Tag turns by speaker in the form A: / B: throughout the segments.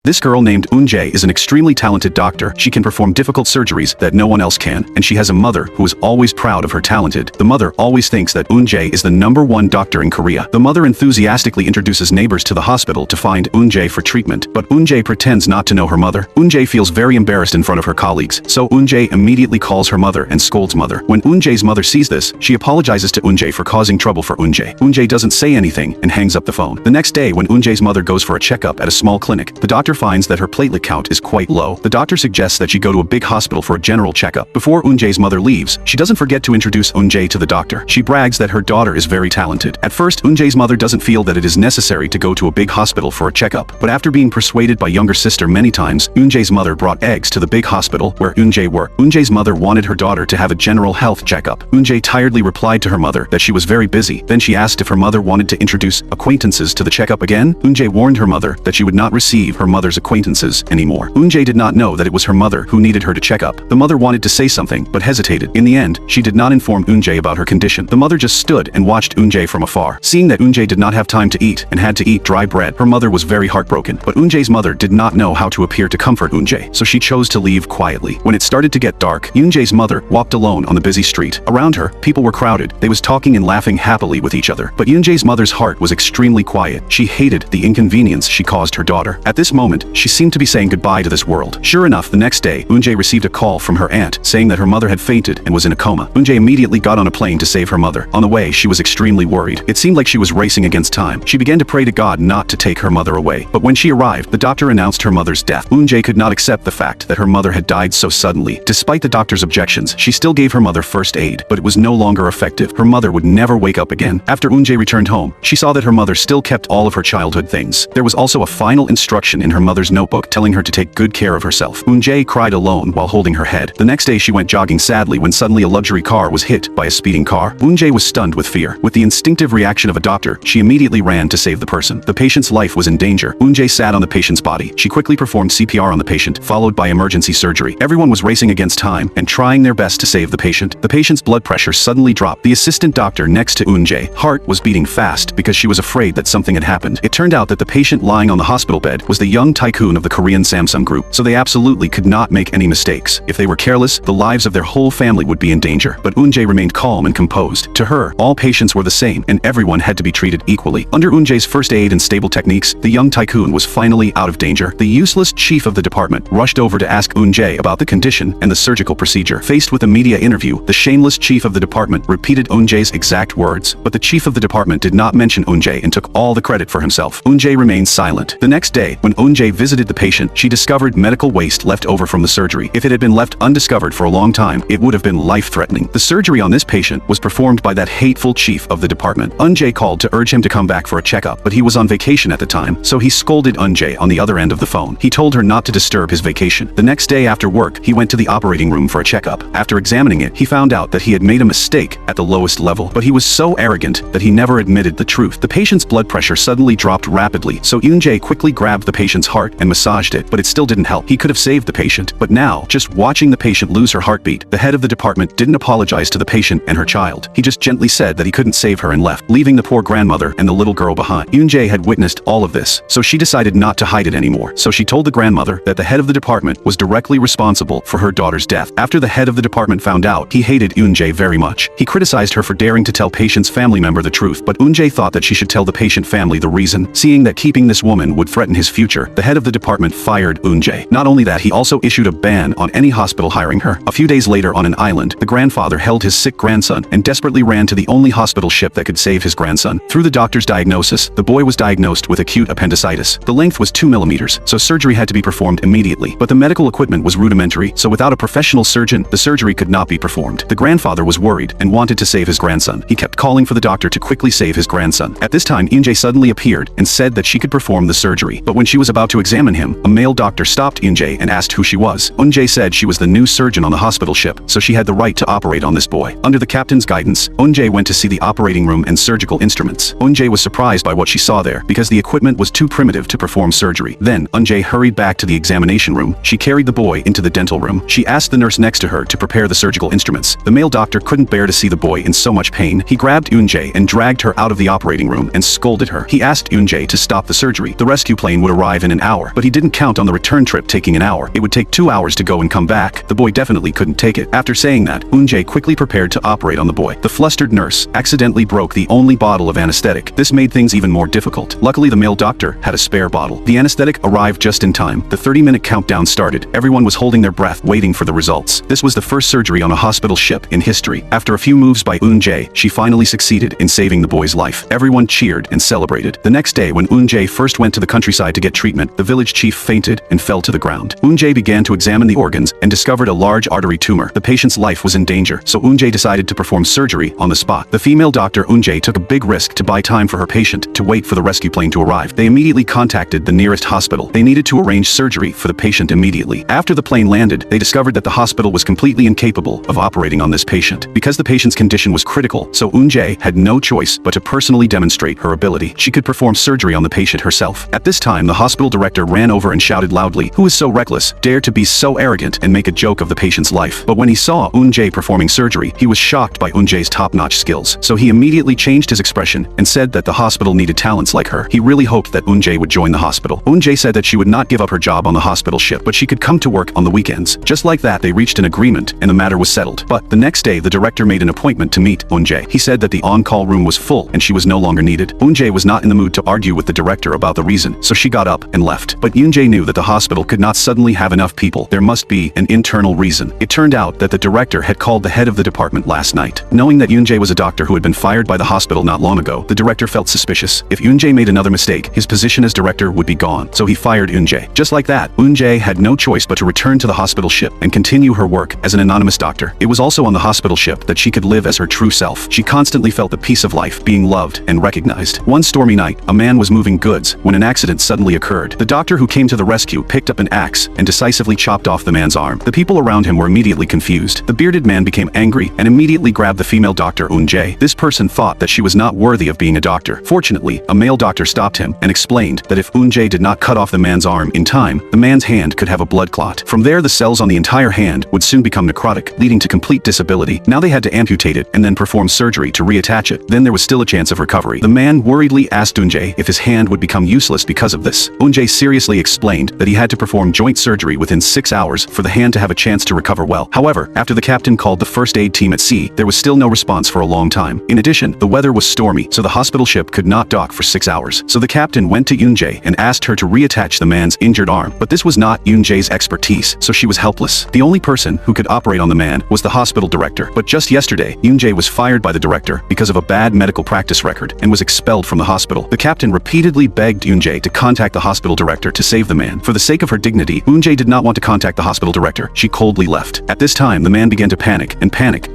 A: This girl named Eun-jae is an extremely talented doctor. She can perform difficult surgeries that no one else can, and she has a mother who is always proud of her talented. The mother always thinks that Eun-jae is the #1 doctor in Korea. The mother enthusiastically introduces neighbors to the hospital to find Eun-jae for treatment, but Eun-jae pretends not to know her mother. Eun-jae feels very embarrassed in front of her colleagues, so Eun-jae immediately calls her mother and scolds mother. When Eun-jae's mother sees this, she apologizes to Eun-jae for causing trouble for Eun-jae. Eun-jae doesn't say anything and hangs up the phone. The next day, when Eun-jae's mother goes for a checkup at a small clinic, the doctor finds that her platelet count is quite low. The doctor suggests that she go to a big hospital for a general checkup. Before Eun-jae's mother leaves, she doesn't forget to introduce Eun-jae to the doctor. She brags that her daughter is very talented. At first, Eun-jae's mother doesn't feel that it is necessary to go to a big hospital for a checkup, but after being persuaded by younger sister many times, Eun-jae's mother brought eggs to the big hospital where Eun-jae worked. Eun-jae's mother wanted her daughter to have a general health checkup. Eun-jae tiredly replied to her mother that she was very busy. Then she asked if her mother wanted to introduce acquaintances to the checkup again. Eun-jae warned her mother that she would not receive her mother's acquaintances anymore. Eun-jae did not know that it was her mother who needed her to check up. The mother wanted to say something, but hesitated. In the end, she did not inform Eun-jae about her condition. The mother just stood and watched Eun-jae from afar. Seeing that Eun-jae did not have time to eat and had to eat dry bread, her mother was very heartbroken. But Eun-jae's mother did not know how to appear to comfort Eun-jae, so she chose to leave quietly. When it started to get dark, Eun-jae's mother walked alone on the busy street. Around her, people were crowded. They was talking and laughing happily with each other. But Eun-jae's mother's heart was extremely quiet. She hated the inconvenience she caused her daughter. At this moment, she seemed to be saying goodbye to this world. Sure enough, the next day, Eun-jae received a call from her aunt saying that her mother had fainted and was in a coma. Eun-jae immediately got on a plane to save her mother. On the way, she was extremely worried. It seemed like she was racing against time. She began to pray to God not to take her mother away. But when she arrived, the doctor announced her mother's death. Eun-jae could not accept the fact that her mother had died so suddenly. Despite the doctor's objections, she still gave her mother first aid, but it was no longer effective. Her mother would never wake up again. After Eun-jae returned home, she saw that her mother still kept all of her childhood things. There was also a final instruction in her mother's notebook telling her to take good care of herself. Eun-jae cried alone while holding her head. The next day she went jogging sadly when suddenly a luxury car was hit by a speeding car. Eun-jae was stunned with fear. With the instinctive reaction of a doctor, she immediately ran to save the person. The patient's life was in danger. Eun-jae sat on the patient's body. She quickly performed CPR on the patient, followed by emergency surgery. Everyone was racing against time and trying their best to save the patient. The patient's blood pressure suddenly dropped. The assistant doctor next to Eun-jae's heart was beating fast because she was afraid that something had happened. It turned out that the patient lying on the hospital bed was the young tycoon of the Korean Samsung group, so they absolutely could not make any mistakes. If they were careless, the lives of their whole family would be in danger. But Eun-jae remained calm and composed. To her, all patients were the same, and everyone had to be treated equally. Under Eun-jae's first aid and stable techniques, the young tycoon was finally out of danger. The useless chief of the department rushed over to ask Eun-jae about the condition and the surgical procedure. Faced with a media interview, the shameless chief of the department repeated Eun-jae's exact words, but the chief of the department did not mention Eun-jae and took all the credit for himself. Eun-jae remained silent. The next day, when Eun-jae visited the patient, she discovered medical waste left over from the surgery. If it had been left undiscovered for a long time, it would have been life-threatening. The surgery on this patient was performed by that hateful chief of the department. Eun-jae called to urge him to come back for a checkup, but he was on vacation at the time, so he scolded Eun-jae on the other end of the phone. He told her not to disturb his vacation. The next day after work, he went to the operating room for a checkup. After examining it, he found out that he had made a mistake at the lowest level, but he was so arrogant that he never admitted the truth. The patient's blood pressure suddenly dropped rapidly, so Eun-jae quickly grabbed the patient's heart and massaged it, but it still didn't help. He could have saved the patient, but now, just watching the patient lose her heartbeat, the head of the department didn't apologize to the patient and her child. He just gently said that he couldn't save her and left, leaving the poor grandmother and the little girl behind. Eun-jae had witnessed all of this, so she decided not to hide it anymore. So she told the grandmother that the head of the department was directly responsible for her daughter's death. After the head of the department found out, he hated Eun-jae very much. He criticized her for daring to tell patient's family member the truth, but Eun-jae thought that she should tell the patient family the reason. Seeing that keeping this woman would threaten his future, the head of the department fired Eun-jae. Not only that, he also issued a ban on any hospital hiring her. A few days later on an island, the grandfather held his sick grandson and desperately ran to the only hospital ship that could save his grandson. Through the doctor's diagnosis, the boy was diagnosed with acute appendicitis. The length was 2 millimeters, so surgery had to be performed immediately. But the medical equipment was rudimentary, so without a professional surgeon, the surgery could not be performed. The grandfather was worried and wanted to save his grandson. He kept calling for the doctor to quickly save his grandson. At this time, Eun-jae suddenly appeared and said that she could perform the surgery. But when she was about to examine him, a male doctor stopped Eun-jae and asked who she was. Eun-jae said she was the new surgeon on the hospital ship, so she had the right to operate on this boy. Under the captain's guidance, Eun-jae went to see the operating room and surgical instruments. Eun-jae was surprised by what she saw there because the equipment was too primitive to perform surgery. Then, Eun-jae hurried back to the examination room. She carried the boy into the dental room. She asked the nurse next to her to prepare the surgical instruments. The male doctor couldn't bear to see the boy in so much pain. He grabbed Eun-jae and dragged her out of the operating room and scolded her. He asked Eun-jae to stop the surgery. The rescue plane would arrive in an an hour, but he didn't count on the return trip taking an hour. It would take 2 hours to go and come back. The boy definitely couldn't take it. After saying that, Eun-jae quickly prepared to operate on the boy. The flustered nurse accidentally broke the only bottle of anesthetic. This made things even more difficult. Luckily, the male doctor had a spare bottle. The anesthetic arrived just in time. The 30-minute countdown started. Everyone was holding their breath, waiting for the results. This was the first surgery on a hospital ship in history. After a few moves by Eun-jae, she finally succeeded in saving the boy's life. Everyone cheered and celebrated. The next day, when Eun-jae first went to the countryside to get treatment, the village chief fainted and fell to the ground. Eun-jae began to examine the organs and discovered a large artery tumor. The patient's life was in danger, so Eun-jae decided to perform surgery on the spot. The female doctor Eun-jae took a big risk to buy time for her patient to wait for the rescue plane to arrive. They immediately contacted the nearest hospital. They needed to arrange surgery for the patient immediately. After the plane landed, they discovered that the hospital was completely incapable of operating on this patient. Because the patient's condition was critical, so Eun-jae had no choice but to personally demonstrate her ability. She could perform surgery on the patient herself. At this time, the hospital director ran over and shouted loudly, "Who is so reckless, dared to be so arrogant and make a joke of the patient's life?" But when he saw Eun-jae performing surgery, he was shocked by Eun-jae's top-notch skills. So he immediately changed his expression and said that the hospital needed talents like her. He really hoped that Eun-jae would join the hospital. Eun-jae said that she would not give up her job on the hospital ship, but she could come to work on the weekends. Just like that, they reached an agreement and the matter was settled. But the next day, the director made an appointment to meet Eun-jae. He said that the on-call room was full and she was no longer needed. Eun-jae was not in the mood to argue with the director about the reason, so she got up and left. But Eun-jae knew that the hospital could not suddenly have enough people. There must be an internal reason. It turned out that the director had called the head of the department last night. Knowing that Eun-jae was a doctor who had been fired by the hospital not long ago, the director felt suspicious. If Eun-jae made another mistake, his position as director would be gone. So he fired Eun-jae. Just like that, Eun-jae had no choice but to return to the hospital ship and continue her work as an anonymous doctor. It was also on the hospital ship that she could live as her true self. She constantly felt the peace of life, being loved and recognized. One stormy night, a man was moving goods when an accident suddenly occurred. The doctor who came to the rescue picked up an axe and decisively chopped off the man's arm. The people around him were immediately confused. The bearded man became angry and immediately grabbed the female doctor Eun-jae. This person thought that she was not worthy of being a doctor. Fortunately, a male doctor stopped him and explained that if Eun-jae did not cut off the man's arm in time, the man's hand could have a blood clot. From there, the cells on the entire hand would soon become necrotic, leading to complete disability. Now they had to amputate it and then perform surgery to reattach it. Then there was still a chance of recovery. The man worriedly asked Eun-jae if his hand would become useless because of this. Eun-jae seriously explained that he had to perform joint surgery within 6 hours for the hand to have a chance to recover well. However, after the captain called the first aid team at sea, there was still no response for a long time. In addition, the weather was stormy, so the hospital ship could not dock for 6 hours. So the captain went to Eun-jae and asked her to reattach the man's injured arm. But this was not Eun-jae's expertise, so she was helpless. The only person who could operate on the man was the hospital director. But just yesterday, Eun-jae was fired by the director because of a bad medical practice record and was expelled from the hospital. The captain repeatedly begged Eun-jae to contact the hospital director to save the man. For the sake of her dignity, Eun-jae did not want to contact the hospital director. She coldly left. At this time, the man began to panic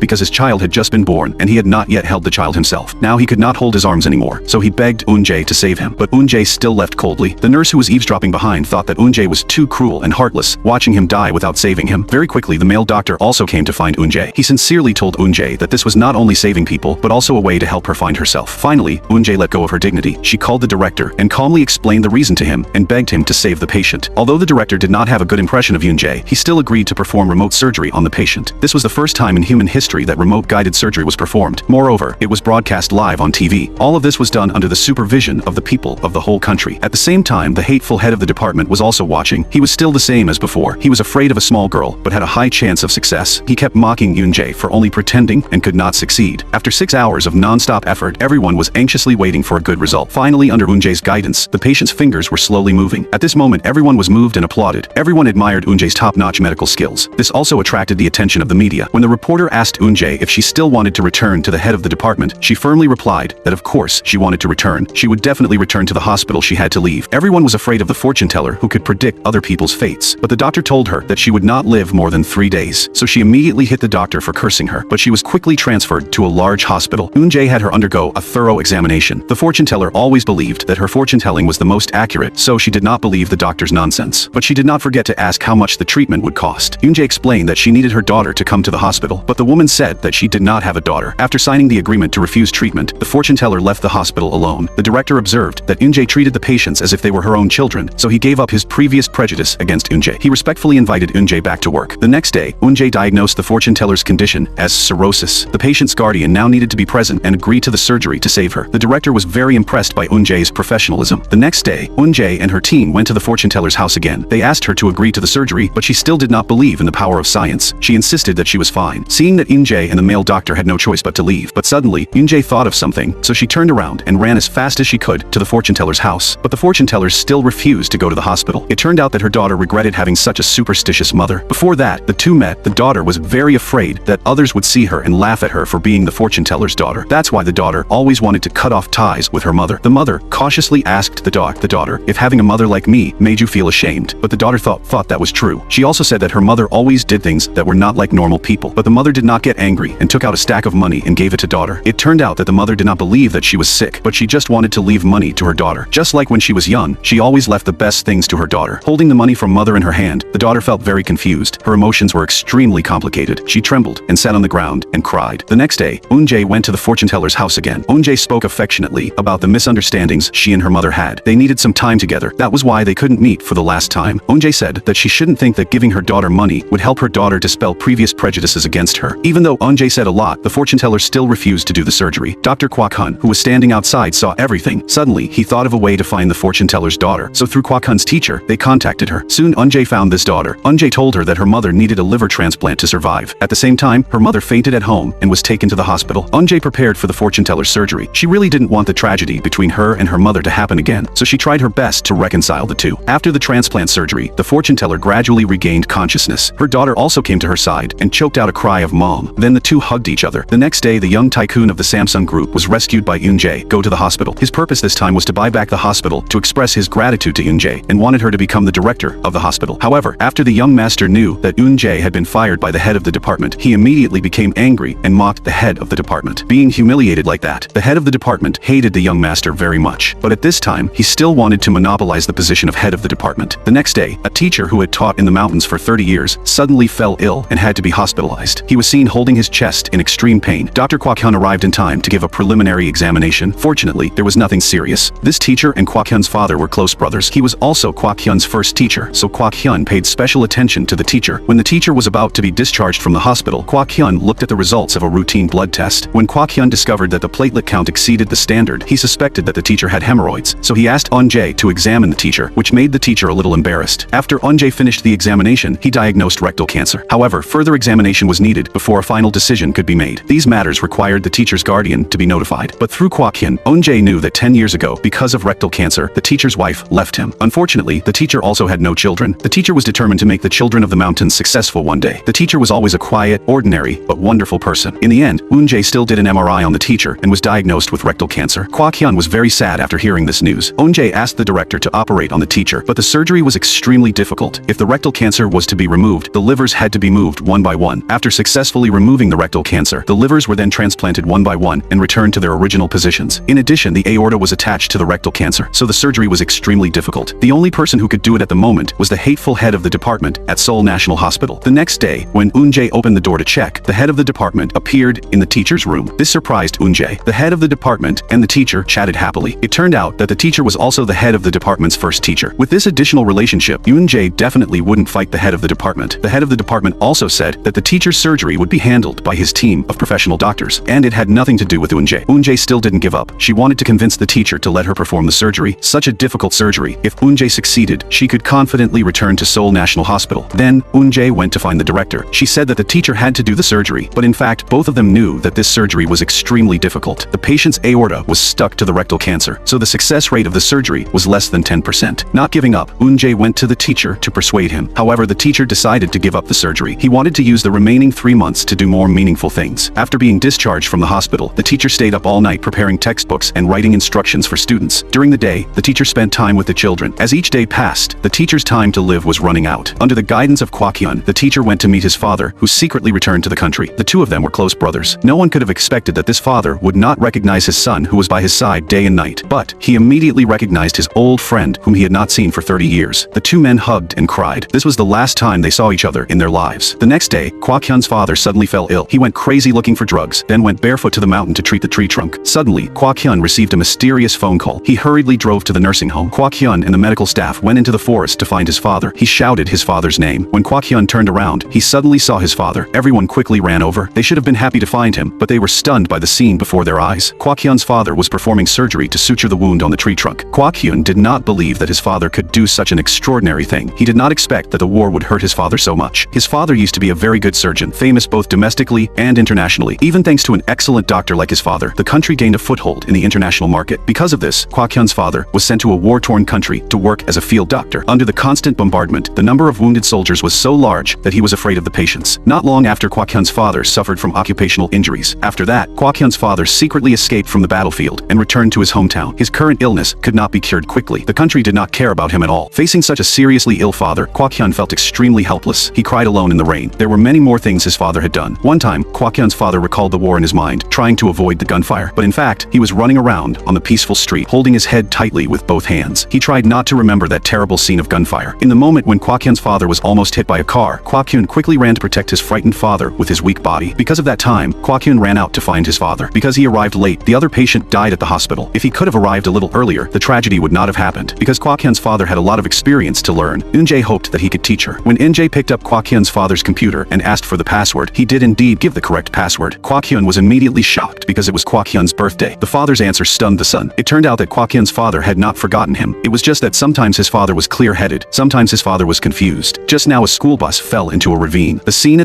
A: because his child had just been born and he had not yet held the child himself. Now he could not hold his arms anymore, so he begged Eun-jae to save him. But Eun-jae still left coldly. The nurse who was eavesdropping behind thought that Eun-jae was too cruel and heartless, watching him die without saving him. Very quickly, the male doctor also came to find Eun-jae. He sincerely told Eun-jae that this was not only saving people, but also a way to help her find herself. Finally, Eun-jae let go of her dignity. She called the director and calmly explained the reason to him and begged him to save the patient. Although the director did not have a good impression of Eun-jae, he still agreed to perform remote surgery on the patient. This was the first time in human history that remote guided surgery was performed. Moreover, it was broadcast live on TV. All of this was done under the supervision of the people of the whole country. At the same time, the hateful head of the department was also watching. He was still the same as before. He was afraid of a small girl, but had a high chance of success. He kept mocking Eun-jae for only pretending and could not succeed. After 6 hours of non-stop effort, everyone was anxiously waiting for a good result. Finally, under Eun-jae's guidance, the patient's fingers were slowly moving. At this moment, everyone was moved and applauded. Everyone admired Eun-jae's top-notch medical skills. This also attracted the attention of the media. When the reporter asked Eun-jae if she still wanted to return to the head of the department, she firmly replied that of course she wanted to return. She would definitely return to the hospital she had to leave. Everyone was afraid of the fortune teller who could predict other people's fates. But the doctor told her that she would not live more than 3 days. So she immediately hit the doctor for cursing her. But she was quickly transferred to a large hospital. Eun-jae had her undergo a thorough examination. The fortune teller always believed that her fortune telling was the most accurate, so she did not believe the doctor's nonsense. But she did not forget to ask how much the treatment would cost. Eun-jae explained that she needed her daughter to come to the hospital, but the woman said that she did not have a daughter. After signing the agreement to refuse treatment, the fortune teller left the hospital alone. The director observed that Eun-jae treated the patients as if they were her own children, so he gave up his previous prejudice against Eun-jae. He respectfully invited Eun-jae back to work. The next day, Eun-jae diagnosed the fortune teller's condition as cirrhosis. The patient's guardian now needed to be present and agree to the surgery to save her. The director was very impressed by Eun-jae's professionalism. The next day, Eun-jae and her team went to the fortune teller's house again. They asked her to agree to the surgery, but she still did not believe in the power of science. She insisted that she was fine. Seeing that Eun-jae and the male doctor had no choice but to leave. But suddenly, Eun-jae thought of something, so she turned around and ran as fast as she could to the fortune teller's house. But the fortune teller still refused to go to the hospital. It turned out that her daughter regretted having such a superstitious mother. Before that, the two met. The daughter was very afraid that others would see her and laugh at her for being the fortune teller's daughter. That's why the daughter always wanted to cut off ties with her mother. The mother cautiously asked the daughter if having a mother like me made you feel ashamed. But the daughter thought that was true. She also said that her mother always did things that were not like normal people. But the mother did not get angry and took out a stack of money and gave it to daughter. It turned out that the mother did not believe that she was sick, but she just wanted to leave money to her daughter. Just like when she was young, she always left the best things to her daughter. Holding the money from mother in her hand, the daughter felt very confused. Her emotions were extremely complicated. She trembled and sat on the ground and cried. The next day, Eun-jae went to the fortune teller's house again. Eun-jae spoke affectionately about the misunderstandings she and her mother had. They needed some time together. That was why they couldn't meet for the last time. Eun-jae said that she shouldn't think that giving her daughter money would help her daughter dispel previous prejudices against her. Even though Eun-jae said a lot, the fortune teller still refused to do the surgery. Dr. Kwak-hun, who was standing outside, saw everything. Suddenly, he thought of a way to find the fortune teller's daughter. So through Kwak-hun's teacher, they contacted her. Soon Eun-jae found this daughter. Eun-jae told her that her mother needed a liver transplant to survive. At the same time, her mother fainted at home and was taken to the hospital. Eun-jae prepared for the fortune teller's surgery. She really didn't want the tragedy between her and her mother to happen again, so she tried her best to reconcile the two. After the transplant surgery, the fortune teller gradually regained consciousness. Her daughter also came to her side and choked out a cry of mom. Then the two hugged each other. The next day, the young tycoon of the Samsung group was rescued by Eun-jae. Go to the hospital. His purpose this time was to buy back the hospital to express his gratitude to Eun-jae and wanted her to become the director of the hospital. However, after the young master knew that Eun-jae had been fired by the head of the department, he immediately became angry and mocked the head of the department. Being humiliated like that, the head of the department hated the young master very much. But at this time, he still wanted to monopolize the position of head of the department. The next day, a teacher who had taught in the mountains for 30 years suddenly fell ill and had to be hospitalized. He was seen holding his chest in extreme pain. Dr. Kwak-hun arrived in time to give a preliminary examination. Fortunately, there was nothing serious. This teacher and Kwak-hun's father were close brothers. He was also Kwak-hun's first teacher, so Kwak-hun paid special attention to the teacher. When the teacher was about to be discharged from the hospital, Kwak-hun looked at the results of a routine blood test. When Kwak-hun discovered that the platelet count exceeded the standard, he suspected that the teacher had hemorrhoids, so he asked Eun-jae to examine the teacher, which made the teacher a little embarrassed. After Eun-jae finished the examination, he diagnosed rectal cancer. However, further examination was needed before a final decision could be made. These matters required the teacher's guardian to be notified. But through Kwak-hun, Eun-jae knew that 10 years ago, because of rectal cancer, the teacher's wife left him. Unfortunately, the teacher also had no children. The teacher was determined to make the children of the mountains successful one day. The teacher was always a quiet, ordinary, but wonderful person. In the end, Eun-jae still did an MRI on the teacher and was diagnosed with rectal cancer. Kwak-hun was very sad after hearing this news. Eun-jae asked the director to operate on the teacher, but the surgery was extremely difficult. If the rectal cancer was to be removed, the livers had to be moved one by one. After successfully removing the rectal cancer, the livers were then transplanted one by one and returned to their original positions. In addition, the aorta was attached to the rectal cancer, so the surgery was extremely difficult. The only person who could do it at the moment was the hateful head of the department at Seoul National Hospital. The next day, when Eun-jae opened the door to check, the head of the department appeared in the teacher's room. This surprised Eun-jae. The head of the department and the teacher chatted happily. It turned out that the teacher was also the head of the department's first teacher. With this additional relationship, Eun-jae definitely wouldn't fight the head of the department. The head of the department also said that the teacher's surgery would be handled by his team of professional doctors, and it had nothing to do with Eun-jae. Eun-jae still didn't give up. She wanted to convince the teacher to let her perform the surgery. Such a difficult surgery. If Eun-jae succeeded, she could confidently return to Seoul National Hospital. Then, Eun-jae went to find the director. She said that the teacher had to do the surgery, but in fact, both of them knew that this surgery was extremely difficult. The patient's aorta was stuck to the rectal cancer, so the success rate of the surgery was less than 10%. Not giving up, Eun-jae went to the teacher to persuade him. However, the teacher decided to give up the surgery. He wanted to use the remaining 3 months to do more meaningful things. After being discharged from the hospital, the teacher stayed up all night preparing textbooks and writing instructions for students. During the day, the teacher spent time with the children. As each day passed, the teacher's time to live was running out. Under the guidance of Kwak-hun, the teacher went to meet his father, who secretly returned to the country. The two of them were close brothers. No one could have expected that this father would not recognize his son, who was by his side day and night. But he immediately recognized his old friend, whom he had not seen for 30 years. The two men hugged and cried. This was the last time they saw each other in their lives. The next day, Kwak-hun's father suddenly fell ill. He went crazy looking for drugs, then went barefoot to the mountain to treat the tree trunk. Suddenly, Kwak-hun received a mysterious phone call. He hurriedly drove to the nursing home. Kwak-hun and the medical staff went into the forest to find his father. He shouted his father's name. When Kwak-hun turned around, he suddenly saw his father. Everyone quickly ran over. They should have been happy to find him, but they were stunned by the scene before their eyes. Kwak-hun's father was performing surgery to suture the wound on the tree trunk. Kwak-hun did not not believe that his father could do such an extraordinary thing. He did not expect that the war would hurt his father so much. His father used to be a very good surgeon, famous both domestically and internationally. Even thanks to an excellent doctor like his father, the country gained a foothold in the international market. Because of this, Kwok Hyun's father was sent to a war-torn country to work as a field doctor. Under the constant bombardment, the number of wounded soldiers was so large that he was afraid of the patients. Not long after, Kwok Hyun's father suffered from occupational injuries. After that, Kwok Hyun's father secretly escaped from the battlefield and returned to his hometown. His current illness could not be cured quickly. The country did not care about him at all. Facing such a seriously ill father, Kwok Hyun felt extremely helpless. He cried alone in the rain. There were many more things his father had done. One time, Kwok Hyun's father recalled the war in his mind, trying to avoid the gunfire. But in fact, he was running around on the peaceful street, holding his head tightly with both hands. He tried not to remember that terrible scene of gunfire. In the moment when Kwok Hyun's father was almost hit by a car, Kwok Hyun quickly ran to protect his frightened father with his weak body. Because of that time, Kwok Hyun ran out to find his father. Because he arrived late, the other patient died at the hospital. If he could have arrived a little earlier, the tragedy would not have happened. Because Kwok Hyun's father had a lot of experience to learn, Eun-jae hoped that he could teach her. When Eun-jae picked up Kwok Hyun's father's computer and asked for the password, he did indeed give the correct password. Kwok Hyun was immediately shocked because it was Kwok Hyun's birthday. The father's answer stunned the son. It turned out that Kwok Hyun's father had not forgotten him. It was just that sometimes his father was clear-headed, sometimes his father was confused. Just now a school bus fell into a ravine. The scene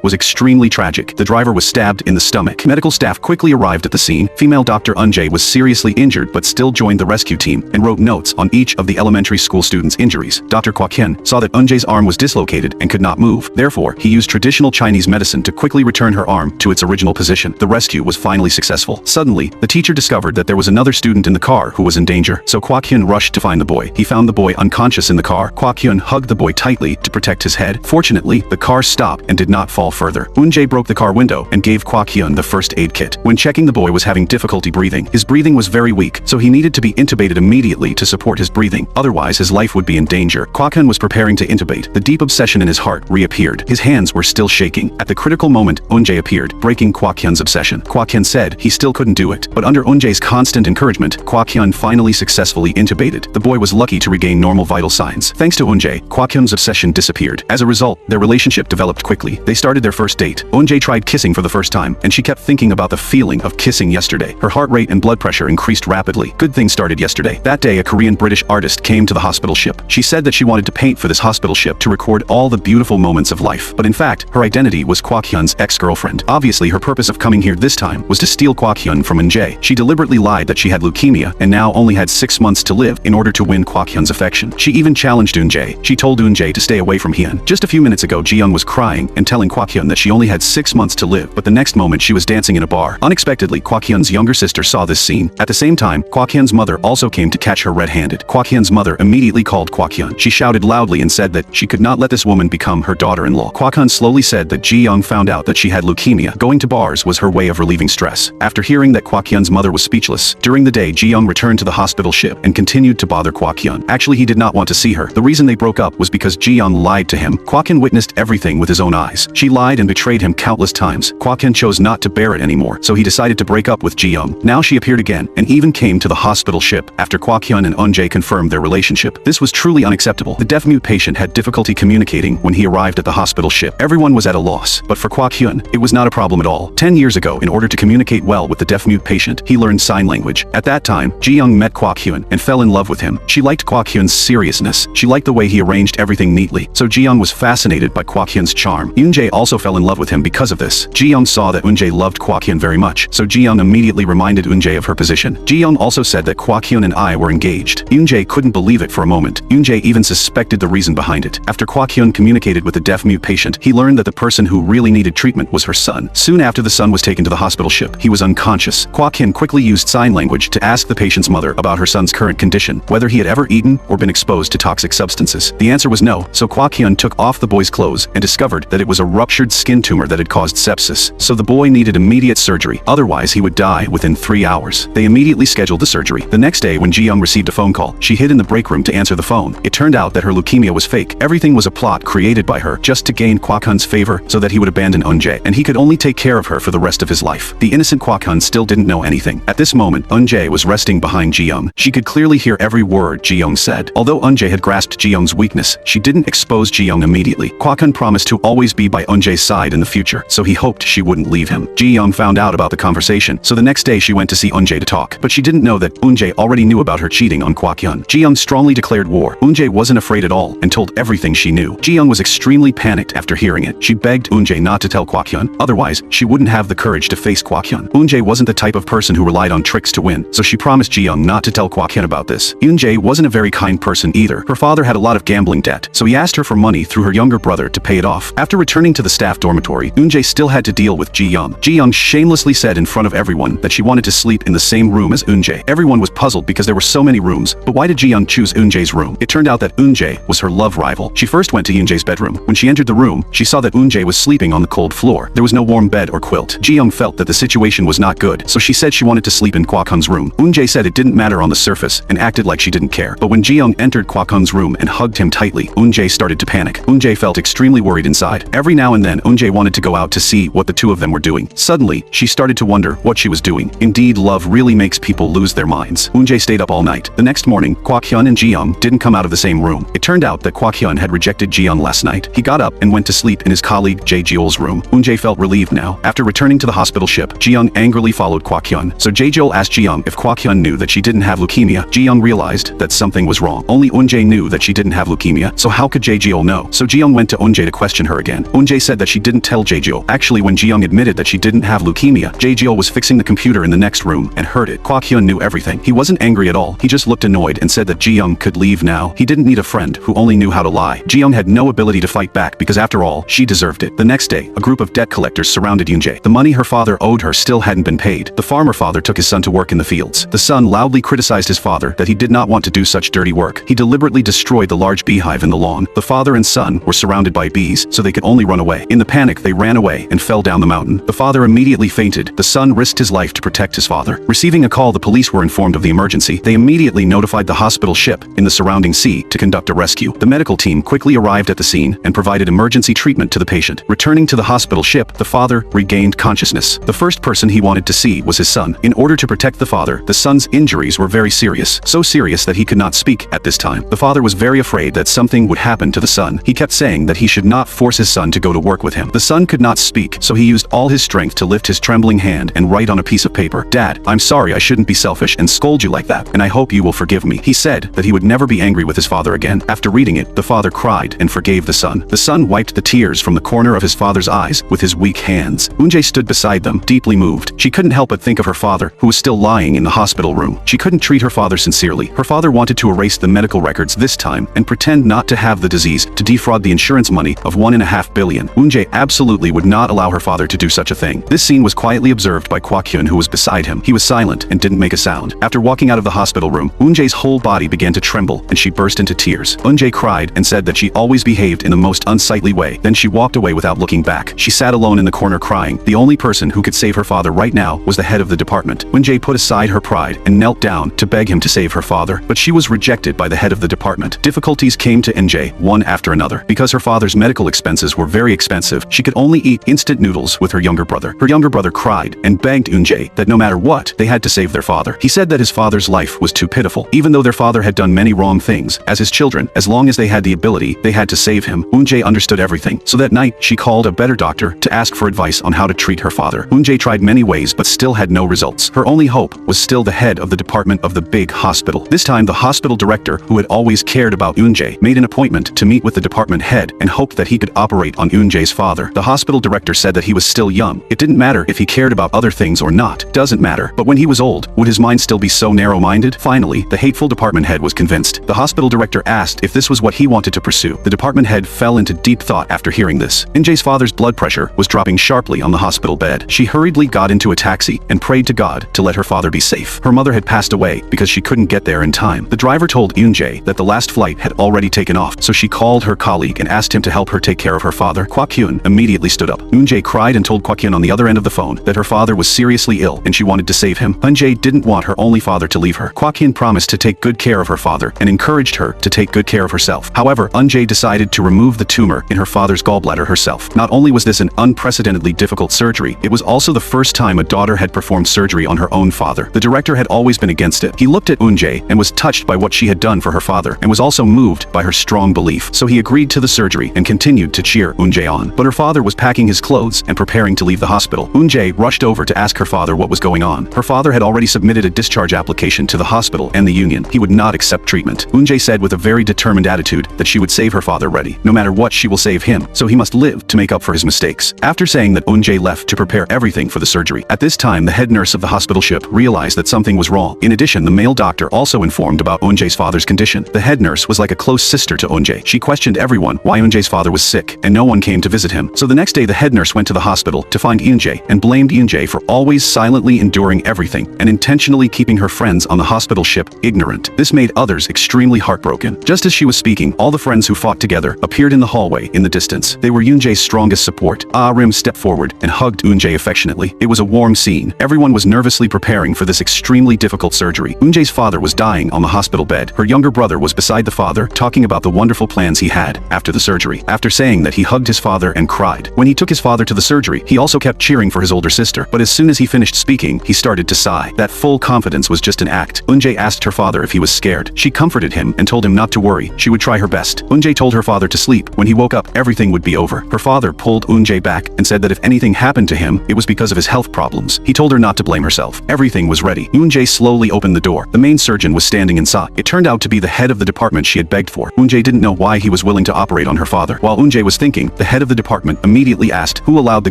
A: was extremely tragic. The driver was stabbed in the stomach. Medical staff quickly arrived at the scene. Female Dr. Eun-jae was seriously injured but still joined the rescue team and wrote notes on each of the elementary school students' injuries. Dr. Kwok Hyun saw that Eun-jae's arm was dislocated and could not move. Therefore, he used traditional Chinese medicine to quickly return her arm to its original position. The rescue was finally successful. Suddenly, the teacher discovered that there was another student in the car who was in danger, so Kwok Hyun rushed to find the boy. He found the boy unconscious in the car. Kwok Hyun hugged the boy tightly to protect his head. Fortunately, the car stopped and did not fall further. Eun-jae broke the car window and gave Kwok Hyun the first aid kit. When checking, the boy was having difficulty breathing. His breathing was very weak, so he needed to be intubated immediately to support his breathing. Otherwise, his life would be in danger. Kwok Hyun was preparing to intubate. The deep obsession in his heart reappeared. His hands were still shaking. At the critical moment, Eun-jae appeared, breaking Kwok Hyun's obsession. Kwok Hyun said he still couldn't do it, but under Eun-jae's constant encouragement, Kwok Hyun finally successfully intubated. The boy was lucky to regain normal vital signs. Thanks to Eun-jae, Kwok Hyun's obsession disappeared. As a result, their relationship developed quickly. They started their first date. Eun-jae tried kissing for the first time, and she kept thinking about the feeling of kissing yesterday. Her heart rate and blood pressure increased rapidly. Good things started yesterday. That day, a Korean-British artist came to the hospital ship. She said that she wanted to paint for this hospital ship to record all the beautiful moments of life. But in fact, her identity was Kwok Hyun's ex-girlfriend. Obviously, her purpose of coming here this time was to steal Kwok Hyun from Eun-jae. She deliberately lied that she had leukemia and now only had 6 months to live in order to win Kwok Hyun's affection. She even challenged Eun-jae. She told Eun-jae to stay away from Hyun. Just a few minutes ago, Ji-young was crying and telling Kwok Hyun that she only had 6 months to live, but the next moment she was dancing in a bar. Unexpectedly, Kwok Hyun's younger sister saw this scene. At the same time, Kwok Hyun's mother also came to catch her red-handed. Kwok Hyun's mother immediately called Kwok Hyun. She shouted loudly and said that she could not let this woman become her daughter-in-law. Kwok Hyun slowly said that Ji-young found out that she had leukemia. Going to bars was her way of relieving stress. After hearing that Kwok Hyun's mother was speechless, during the day Ji-young returned to the hospital ship and continued to bother Kwok Hyun. Actually, he did not want to see her. The reason they broke up was because Ji-young lied to him. Kwok Hyun witnessed everything with his own eyes. She lied and betrayed him countless times. Kwok Hyun chose not to bear it anymore, so he decided to break up with Ji-young. Now she appeared again and even came to the hospital ship after Kwok Hyun and Eun-jae confirmed their relationship. This was truly unacceptable. The deaf-mute patient had difficulty communicating when he arrived at the hospital ship. Everyone was at a loss, but for Kwok Hyun, it was not a problem at all. 10 years ago, in order to communicate well with the deaf-mute patient, he learned sign language. At that time, Ji-young met Kwok Hyun and fell in love with him. She liked Kwok Hyun's seriousness. She liked the way he arranged everything neatly, so Ji-young was fascinated by Kwok Hyun's charm. Eun-jae also fell in love with him because of this. Ji-young saw that Eun-jae loved Kwok Hyun very much, so Ji-young immediately reminded Eun-jae of her position. Ji-young also said that Kwok Hyun and I were engaged. Eun-jae couldn't believe it for a moment. Eun-jae even suspected the reason behind it. After Kwok Hyun communicated with the deaf-mute patient, he learned that the person who really needed treatment was her son. Soon after the son was taken to the hospital ship, he was unconscious. Kwok Hyun quickly used sign language to ask the patient's mother about her son's current condition, whether he had ever eaten or been exposed to toxic substances. The answer was no, so Kwok Hyun took off the boy's clothes and discovered that it was a ruptured skin tumor that had caused sepsis, so the boy needed immediate surgery, otherwise he would die within 3 hours. They immediately scheduled the surgery. The next day, when Ji-young received a phone call, she hid in the break room to answer the phone. It turned out that her leukemia was fake. Everything was a plot created by her just to gain Kwok Hyun's favor so that he would abandon Eun-jae, and he could only take care of her for the rest of his life. The innocent Kwok Hyun still didn't know anything. At this moment, Eun-jae was resting behind Ji-young. She could clearly hear every word Ji-young said. Although Eun-jae had grasped Ji-young's weakness, she didn't expose Ji-young immediately. Kwok Hyun promised to always be by Eun-jae's side in the future, so he hoped she wouldn't leave him. Ji-young found out about the conversation, so the next day she went to see Eun-jae to talk. But she didn't know that Eun-jae already knew about her cheating on on Kwak-hyun. Ji-young strongly declared war. Eun-jae wasn't afraid at all and told everything she knew. Ji-young was extremely panicked after hearing it. She begged Eun-jae not to tell Kwak-hyun, otherwise she wouldn't have the courage to face Kwak-hyun. Eun-jae wasn't the type of person who relied on tricks to win, so she promised Ji-young not to tell Kwak-hyun about this. Eun-jae wasn't a very kind person either. Her father had a lot of gambling debt, so he asked her for money through her younger brother to pay it off. After returning to the staff dormitory, Eun-jae still had to deal with Ji-young. Ji-young shamelessly said in front of everyone that she wanted to sleep in the same room as Eun-jae. Everyone was puzzled because there were so many rooms, but why did Ji-young choose Eun-jae's room? It turned out that Eun-jae was her love rival. She first went to Eun-jae's bedroom. When she entered the room, she saw that Eun-jae was sleeping on the cold floor. There was no warm bed or quilt. Ji-young felt that the situation was not good, so she said she wanted to sleep in Kwak-hyun's room. Eun-jae said it didn't matter on the surface and acted like she didn't care. But when Ji-young entered Kwak-hyun's room and hugged him tightly, Eun-jae started to panic. Eun-jae felt extremely worried inside. Every now and then, Eun-jae wanted to go out to see what the two of them were doing. Suddenly, she started to wonder what she was doing. Indeed, love really makes people lose their minds. Eun-jae stayed up all night. The next morning, Kwak-hyun and Ji-young didn't come out of the same room. It turned out that Kwak-hyun had rejected Ji-young last night. He got up and went to sleep in his colleague Jae-jeol's room. Eun-jae felt relieved now. After returning to the hospital ship, Ji-young angrily followed Kwak-hyun. So Jae-jeol asked Ji-young if Kwak-hyun knew that she didn't have leukemia. Ji-young realized that something was wrong. Only Eun-jae knew that she didn't have leukemia, so how could Jae-jeol know? So Ji-young went to Eun-jae to question her again. Eun-jae said that she didn't tell Jae-jeol. Actually, when Ji-young admitted that she didn't have leukemia, Jae-jeol was fixing the computer in the next room and heard it. Kwak-hyun knew everything. He wasn't angry at all. He just looked annoyed and said that Ji-young could leave now. He didn't need a friend who only knew how to lie. Ji-young had no ability to fight back because after all, she deserved it. The next day, a group of debt collectors surrounded Eun-jae. The money her father owed her still hadn't been paid. The farmer father took his son to work in the fields. The son loudly criticized his father that he did not want to do such dirty work. He deliberately destroyed the large beehive in the lawn. The father and son were surrounded by bees, so they could only run away. In the panic, they ran away and fell down the mountain. The father immediately fainted. The son risked his life to protect his father. Receiving a call, the police were informed of the emergency. They immediately notified the hospital ship in the surrounding sea to conduct a rescue. The medical team quickly arrived at the scene and provided emergency treatment to the patient. Returning to the hospital ship, the father regained consciousness. The first person he wanted to see was his son. In order to protect the father, the son's injuries were very serious, so serious that he could not speak at this time. The father was very afraid that something would happen to the son. He kept saying that he should not force his son to go to work with him. The son could not speak, so he used all his strength to lift his trembling hand and write on a piece of paper, "Dad, I'm sorry, I shouldn't be selfish and scold you like that, and I hope you will forgive me." He said that he would never be angry with his father again. After reading it, the father cried and forgave the son. The son wiped the tears from the corner of his father's eyes with his weak hands. Eun-jae stood beside them, deeply moved. She couldn't help but think of her father, who was still lying in the hospital room. She couldn't treat her father sincerely. Her father wanted to erase the medical records this time and pretend not to have the disease to defraud the insurance money of $1.5 billion. Eun-jae absolutely would not allow her father to do such a thing. This scene was quietly observed by Kwak-hyun, who was beside him. He was silent and didn't make a sound. After walking out of the hospital room, Eun-jae's whole body began to tremble and she burst into tears. Eun-jae cried and said that she always behaved in the most unsightly way. Then she walked away without looking back. She sat alone in the corner crying. The only person who could save her father right now was the head of the department. Eun-jae put aside her pride and knelt down to beg him to save her father, but she was rejected by the head of the department. Difficulties came to Eun-jae one after another. Because her father's medical expenses were very expensive, she could only eat instant noodles with her younger brother. Her younger brother cried and begged Eun-jae that no matter what, they had to save their father. He said that his father's life was too pitiful. Even though their father had done many wrong things, as his children, as long as they had the ability, they had to save him. Eun-jae understood everything. So that night, she called a better doctor to ask for advice on how to treat her father. Eun-jae tried many ways but still had no results. Her only hope was still the head of the department of the big hospital. This time, the hospital director, who had always cared about Eun-jae, made an appointment to meet with the department head and hoped that he could operate on Eun-jae's father. The hospital director said that he was still young. It didn't matter if he cared about other things or not. Doesn't matter. But when he was old, would his mind still be so narrow-minded? Finally, the hateful department head was convinced. The hospital director asked if this was what he wanted to pursue. The department head fell into deep thought after hearing this. Eun-jae's father's blood pressure was dropping sharply on the hospital bed. She hurriedly got into a taxi and prayed to God to let her father be safe. Her mother had passed away because she couldn't get there in time. The driver told Eun-jae that the last flight had already taken off, so she called her colleague and asked him to help her take care of her father. Kwak-hyun immediately stood up. Eun-jae cried and told Kwak-hyun on the other end of the phone that her father was seriously ill and she wanted to save him. Eun-jae didn't want her only father to leave her. Kwak-hyun promised to take good care of her father and encouraged her to take good care of herself. However, Eun-jae decided to remove the tumor in her father's gallbladder herself. Not only was this an unprecedentedly difficult surgery, it was also the first time a daughter had performed surgery on her own father. The director had always been against it. He looked at Eun-jae and was touched by what she had done for her father and was also moved by her strong belief. So he agreed to the surgery and continued to cheer Eun-jae on. But her father was packing his clothes and preparing to leave the hospital. Eun-jae rushed over to ask her father what was going on. Her father had already submitted a discharge application to the hospital and the union. He would not accept treatment. Eun-jae said with a very determined attitude that she would save her father ready. No matter what, she will save him, so he must live to make up for his mistakes. After saying that, Eun-jae left to prepare everything for the surgery. At this time, the head nurse of the hospital ship realized that something was wrong. In addition, the male doctor also informed about Eun-jae's father's condition. The head nurse was like a close sister to Eun-jae. She questioned everyone why Eun-jae's father was sick, and no one came to visit him. So the next day, the head nurse went to the hospital to find Eun-jae and blamed Eun-jae for always silently enduring everything and intentionally keeping her friends on the hospital ship ignorant. This made others extremely heartbroken. Just as she was speaking, all the friends who fought together appeared in the hallway in the distance. They were Eun-jae's strongest support. Ah-rim stepped forward and hugged Eun-jae affectionately. It was a warm scene. Everyone was nervously preparing for this extremely difficult surgery. Eun-jae's father was dying on the hospital bed. Her younger brother was beside the father, talking about the wonderful plans he had after the surgery. After saying that, he hugged his father and cried. When he took his father to the surgery, he also kept cheering for his older sister, but as soon as he finished speaking, he started to sigh. That full confidence was just an act. Eun-jae asked her father if he was scared. She comforted him and told him not to worry. She would try her best. Eun-jae told her father to sleep. When he woke up, everything would be over. Her father pulled Eun-jae back and said that if anything happened to him, it was because of his health problems. He told her not to blame herself. Everything was ready. Eun-jae slowly opened the door. The main surgeon was standing inside. It turned out to be the head of the department she had begged for. Eun-jae didn't know why he was willing to operate on her father. While Eun-jae was thinking, the head of the department immediately asked who allowed the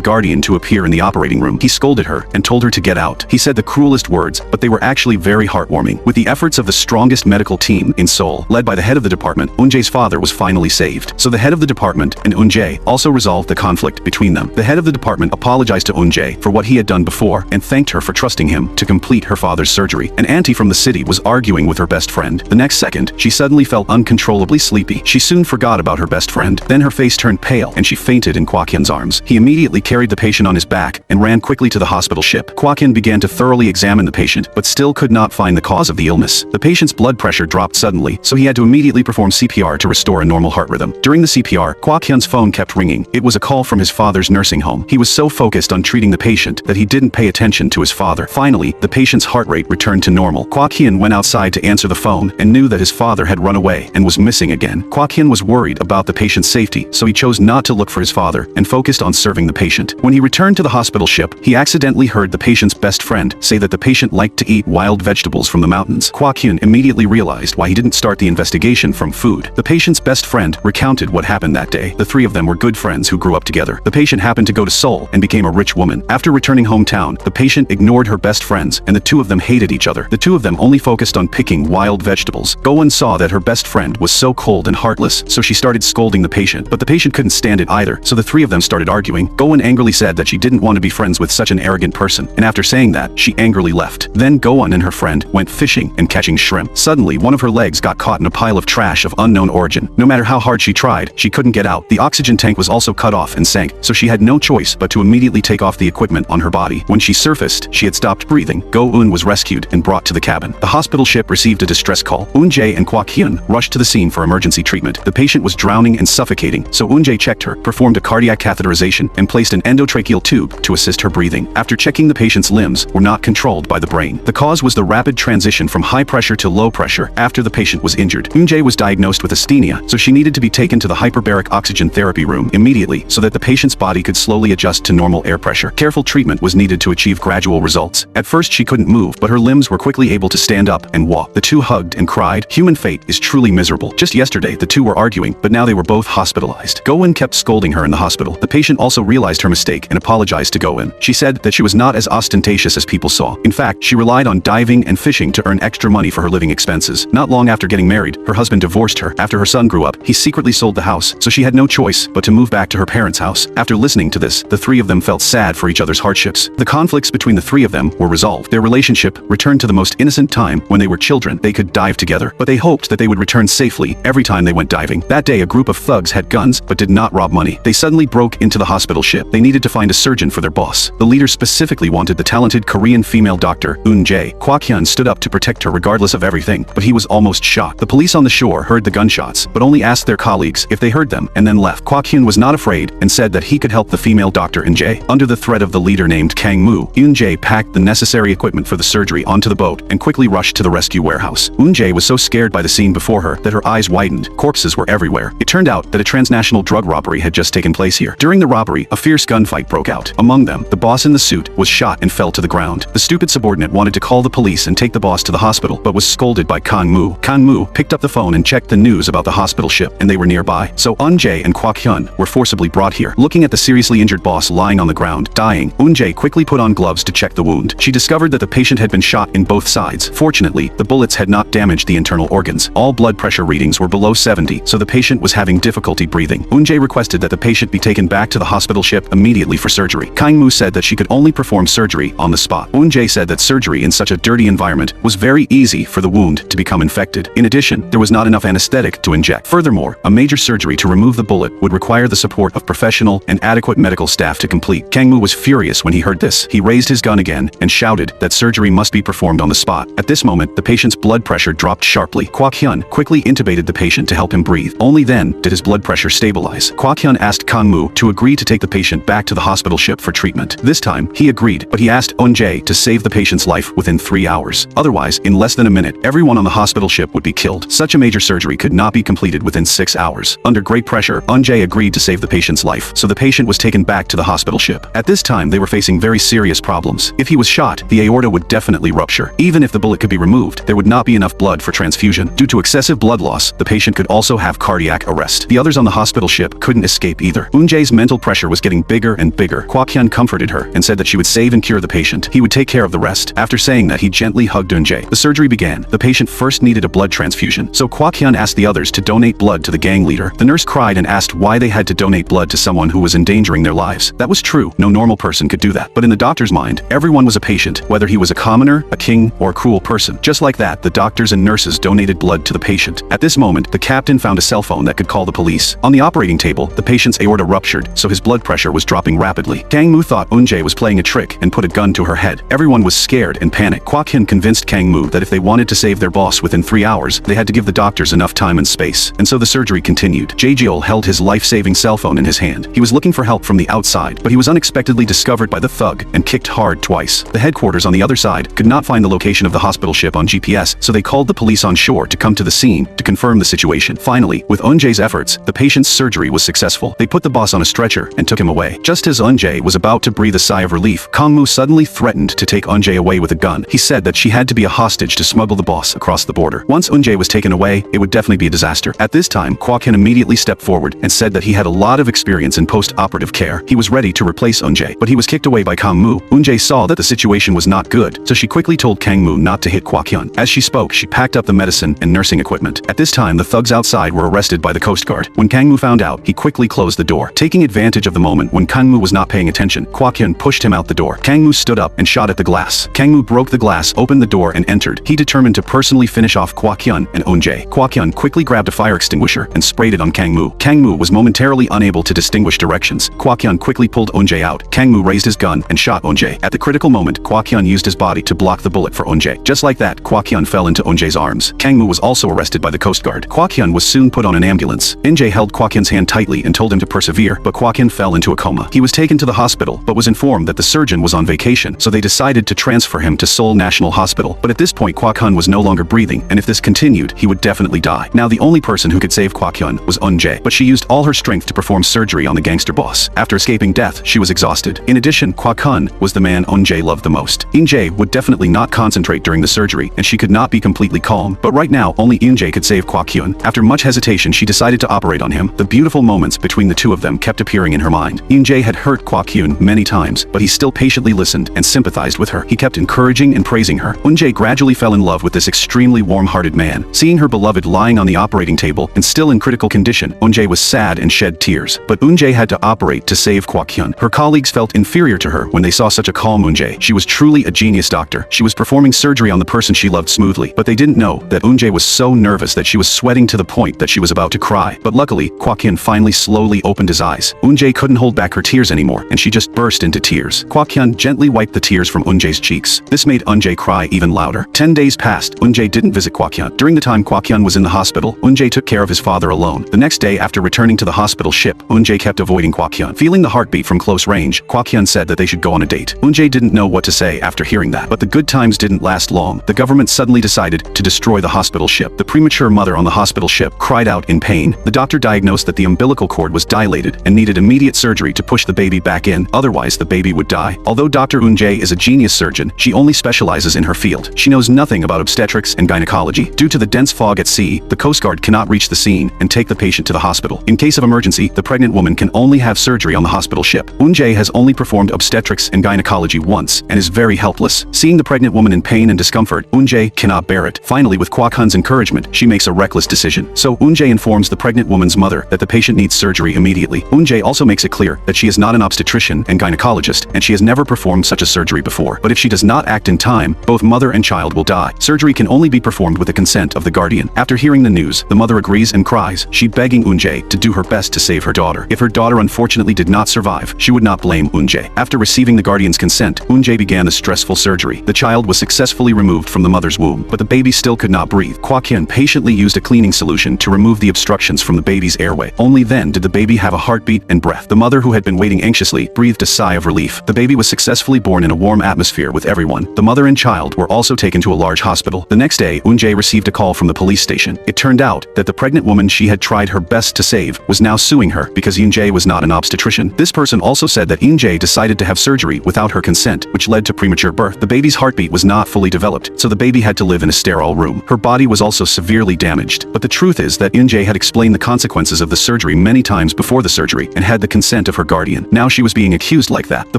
A: guardian to appear in the operating room. He scolded her and told her to get out. He said the cruelest words, but they were actually very heartwarming. With the efforts of the strongest medical team in Seoul, led by the head of the department, Eun-jae's father was finally saved. So the head of the department and Eun-jae also resolved the conflict between them. The head of the department apologized to Eun-jae for what he had done before and thanked her for trusting him to complete her father's surgery. An auntie from the city was arguing with her best friend. The next second, she suddenly felt uncontrollably sleepy. She soon forgot about her best friend. Then her face turned pale and she fainted in Kwak-hyun's arms. He immediately carried the patient on his back and ran quickly to the hospital ship. Kwak-hyun began to thoroughly examine the patient, but still could not find the cause of the illness. The patient's blood pressure dropped suddenly, so he had to immediately perform CPR to restore a normal heart rhythm. During the CPR, Kwak-hyun's phone kept ringing. It was a call from his father's nursing home. He was so focused on treating the patient that he didn't pay attention to his father. Finally, the patient's heart rate returned to normal. Kwak-hyun went outside to answer the phone and knew that his father had run away and was missing again. Kwak-hyun was worried about the patient's safety, so he chose not to look for his father and focused on serving the patient. When he returned to the hospital ship, he accidentally heard the patient's best friend say that the patient liked to eat wild vegetables from the mountains. Kwak-hyun immediately realized why he didn't start the investigation from food. The patient's best friend recounted what happened that day. The three of them were good friends who grew up together. The patient happened to go to Seoul and became a rich woman. After returning hometown, the patient ignored her best friends and the two of them hated each other. The two of them only focused on picking wild vegetables. Go-eun saw that her best friend was so cold and heartless, so she started scolding the patient, but the patient couldn't stand it either, so the three of them started arguing. Go-eun angrily said that she didn't want to be friends with such an arrogant person, and after saying that, she angrily left. Then Go-eun and her friend went fishing and catching shrimp. Suddenly, one of her legs got caught in a pile of trash of unknown origin. No matter how hard she tried, she couldn't get out. The oxygen tank was also cut off and sank, so she had no choice but to immediately take off the equipment on her body. When she surfaced, she had stopped breathing. Go-eun was rescued and brought to the cabin. The hospital ship received a distress call. Eun-jae and Kwak-hyun rushed to the scene for emergency treatment. The patient was drowning and suffocating, so Eun-jae checked her, performed a cardiac catheterization, and placed an endotracheal tube to assist her breathing. After checking, the patient's limbs were not controlled by the brain. The cause was the rapid transition from high pressure to low pressure after the patient was injured. Eun-jae was diagnosed with asthenia, so she needed to be taken to the hyperbaric oxygen therapy room immediately so that the patient's body could slowly adjust to normal air pressure. Careful treatment was needed to achieve gradual results. At first she couldn't move, but her limbs were quickly able to stand up and walk. The two hugged and cried. Human fate is truly miserable. Just yesterday the two were arguing, but now they were both hospitalized. Go-eun kept scolding her in the hospital. The patient also realized her mistake and apologized to Go-eun. She said that she was not as ostentatious as people saw. In fact, she relied on diving and fishing to earn extra money for her living expenses. Not long after getting married, her husband divorced her. After her son grew up, he secretly sold the house, so she had no choice but to move back to her parents' house. After listening to this, the three of them felt sad for each other's hardships. The conflicts between the three of them were resolved. Their relationship returned to the most innocent time when they were children. They could dive together, but they hoped that they would return safely every time they went diving. That day, a group of thugs had guns but did not rob money. They suddenly broke into the hospital ship. They needed to find a surgeon for their boss. The leader specifically wanted the talented Korean female doctor, Eun-jae. Kwak-hyun stood up to protect her regardless of everything, but he was almost shot. The police on the shore heard the gunshots, but only asked their colleagues if they heard them and then left. Kwak-hyun was not afraid and said that he could help the female doctor Eun-jae. Under the threat of the leader named Kang-moo, Eun-jae packed the necessary equipment for the surgery onto the boat and quickly rushed to the rescue warehouse. Eun-jae was so scared by the scene before her that her eyes widened. Corpses were everywhere. It turned out that a transnational drug robbery had just taken place here. During the robbery, a fierce gunfight broke out. Among them, the boss in the suit was shot and fell to the ground. The stupid subordinate wanted to call the police and take the boss to the hospital. hospital, but was scolded by Kang Mu. Kang Mu picked up the phone and checked the news about the hospital ship, and they were nearby. So Eun-jae and Kwak Hyun were forcibly brought here. Looking at the seriously injured boss lying on the ground, dying, Eun-jae quickly put on gloves to check the wound. She discovered that the patient had been shot in both sides. Fortunately, the bullets had not damaged the internal organs. All blood pressure readings were below 70, so the patient was having difficulty breathing. Eun-jae requested that the patient be taken back to the hospital ship immediately for surgery. Kang Mu said that she could only perform surgery on the spot. Eun-jae said that surgery in such a dirty environment was very easy for the wound to become infected. In addition, there was not enough anesthetic to inject. Furthermore, a major surgery to remove the bullet would require the support of professional and adequate medical staff to complete. Kang Mu was furious when he heard this. He raised his gun again and shouted that surgery must be performed on the spot. At this moment, the patient's blood pressure dropped sharply. Kwak Hyun quickly intubated the patient to help him breathe. Only then did his blood pressure stabilize. Kwak Hyun asked Kang Mu to agree to take the patient back to the hospital ship for treatment. This time, he agreed, but he asked Eun-jae to save the patient's life within 3 hours. Otherwise, in less than a minute, everyone on the hospital ship would be killed. Such a major surgery could not be completed within 6 hours. Under great pressure, Eun-jae agreed to save the patient's life, so the patient was taken back to the hospital ship. At this time, they were facing very serious problems. If he was shot, the aorta would definitely rupture. Even if the bullet could be removed, there would not be enough blood for transfusion. Due to excessive blood loss, the patient could also have cardiac arrest. The others on the hospital ship couldn't escape either. Eun-jae's mental pressure was getting bigger and bigger. Kwak Hyun comforted her and said that she would save and cure the patient. He would take care of the rest. After saying that, he gently hugged Eun-jae. The surgery began. The patient first needed a blood transfusion, so Kwak Hyun asked the others to donate blood to the gang leader. The nurse cried and asked why they had to donate blood to someone who was endangering their lives. That was true. No normal person could do that. But in the doctor's mind, everyone was a patient, whether he was a commoner, a king, or a cruel person. Just like that, the doctors and nurses donated blood to the patient. At this moment, the captain found a cell phone that could call the police. On the operating table, the patient's aorta ruptured, so his blood pressure was dropping rapidly. Kang Mu thought Eun-jae was playing a trick and put a gun to her head. Everyone was scared and panicked. Kwak Hyun convinced Kang Mu that if they wanted to save their boss within 3 hours, they had to give the doctors enough time and space. And so the surgery continued. Jae-jeol held his life-saving cell phone in his hand. He was looking for help from the outside, but he was unexpectedly discovered by the thug and kicked hard twice. The headquarters on the other side could not find the location of the hospital ship on GPS, so they called the police on shore to come to the scene to confirm the situation. Finally, with Eun-jae's efforts, the patient's surgery was successful. They put the boss on a stretcher and took him away. Just as Eun-jae was about to breathe a sigh of relief, Kang Mu suddenly threatened to take Eun-jae away with a gun. He said that she had to be a hostage to smuggle the boss across the border. Once Eun-jae was taken away, it would definitely be a disaster. At this time, Kwak Hyun immediately stepped forward and said that he had a lot of experience in post-operative care. He was ready to replace Eun-jae, but he was kicked away by Kang Mu. Eun-jae saw that the situation was not good, so she quickly told Kang Mu not to hit Kwak Hyun. As she spoke, she packed up the medicine and nursing equipment. At this time, the thugs outside were arrested by the Coast Guard. When Kang Mu found out, he quickly closed the door. Taking advantage of the moment when Kang Mu was not paying attention, Kwak Hyun pushed him out the door. Kang Mu stood up and shot at the glass. Kang Mu broke the glass, opened the door, and entered. He determined to personally finish off Kwak Hyun and Eun-jae. Kwak Hyun quickly grabbed a fire extinguisher and sprayed it on Kang Mu. Kang Mu was momentarily unable to distinguish directions. Kwak Hyun quickly pulled Eun-jae out. Kang Mu raised his gun and shot Eun-jae. At the critical moment, Kwak Hyun used his body to block the bullet for Eun-jae. Just like that, Kwak Hyun fell into Eun-jae's arms. Kang Mu was also arrested by the Coast Guard. Kwak Hyun was soon put on an ambulance. Eun-jae held Kwak Hyun's hand tightly and told him to persevere, but Kwak Hyun fell into a coma. He was taken to the hospital, but was informed that the surgeon was on vacation, so they decided to transfer him to Seoul National Hospital. But at this point, Kwak Hyun was no longer breathing, and if this continued, he would definitely die. Now the only person who could save Kwak Hyun was Eun-jae, but she used all her strength to perform surgery on the gangster boss. After escaping death, she was exhausted. In addition, Kwak Hyun was the man Eun-jae loved the most. Eun-jae would definitely not concentrate during the surgery, and she could not be completely calm. But right now, only Eun-jae could save Kwak Hyun. After much hesitation, she decided to operate on him. The beautiful moments between the two of them kept appearing in her mind. Eun-jae had hurt Kwak Hyun many times, but he still patiently listened and sympathized with her. He kept encouraging and praising her. Eun-jae gradually fell in love with this extremely warm-hearted man. Seeing her beloved lying on the operating table and still in critical condition, Eun-jae was sad and shed tears. But Eun-jae had to operate to save Kwak Hyun. Her colleagues felt inferior to her when they saw such a calm Eun-jae. She was truly a genius doctor. She was performing surgery on the person she loved smoothly, but they didn't know that Eun-jae was so nervous that she was sweating to the point that she was about to cry. But luckily, Kwak Hyun finally slowly opened his eyes. Eun-jae couldn't hold back her tears anymore, and she just burst into tears. Kwak Hyun gently wiped the tears from Eun-jae's cheeks. This made Eun-jae cry even louder. 10 days passed. Eun-jae didn't visit Kwak Hyun. During the time Kwak Hyun was in the hospital, Eun-jae took care of his father alone. The next day after returning to the hospital ship, Eun-jae kept avoiding Kwak Hyun. Feeling the heartbeat from close range, Kwak Hyun said that they should go on a date. Eun-jae didn't know what to say after hearing that. But the good times didn't last long. The government suddenly decided to destroy the hospital ship. The premature mother on the hospital ship cried out in pain. The doctor diagnosed that the umbilical cord was dilated and needed immediate surgery to push the baby back in, otherwise the baby would die. Although Dr. Eun-jae is a genius surgeon, she only specializes in her field. She knows knows nothing about obstetrics and gynecology. Due to the dense fog at sea, the Coast Guard cannot reach the scene and take the patient to the hospital. In case of emergency, the pregnant woman can only have surgery on the hospital ship. Eun-jae has only performed obstetrics and gynecology once and is very helpless. Seeing the pregnant woman in pain and discomfort, Eun-jae cannot bear it. Finally, with Kwak-hun's encouragement, she makes a reckless decision. So Eun-jae informs the pregnant woman's mother that the patient needs surgery immediately. Eun-jae also makes it clear that she is not an obstetrician and gynecologist, and she has never performed such a surgery before. But if she does not act in time, both mother and child will die. Surgery can only be performed with the consent of the guardian. After hearing the news, the mother agrees and cries, she begging Eun-jae to do her best to save her daughter. If her daughter unfortunately did not survive, she would not blame Eun-jae. After receiving the guardian's consent, Eun-jae began the stressful surgery. The child was successfully removed from the mother's womb, but the baby still could not breathe. Kwak-hyun patiently used a cleaning solution to remove the obstructions from the baby's airway. Only then did the baby have a heartbeat and breath. The mother, who had been waiting anxiously, breathed a sigh of relief. The baby was successfully born in a warm atmosphere with everyone. The mother and child were also taken to a large hospital. The next day, Eun-jae received a call from the police station. It turned out that the pregnant woman she had tried her best to save was now suing her because Eun-jae was not an obstetrician. This person also said that Eun-jae decided to have surgery without her consent, which led to premature birth. The baby's heartbeat was not fully developed, so the baby had to live in a sterile room. Her body was also severely damaged. But the truth is that Eun-jae had explained the consequences of the surgery many times before the surgery and had the consent of her guardian. Now she was being accused like that. The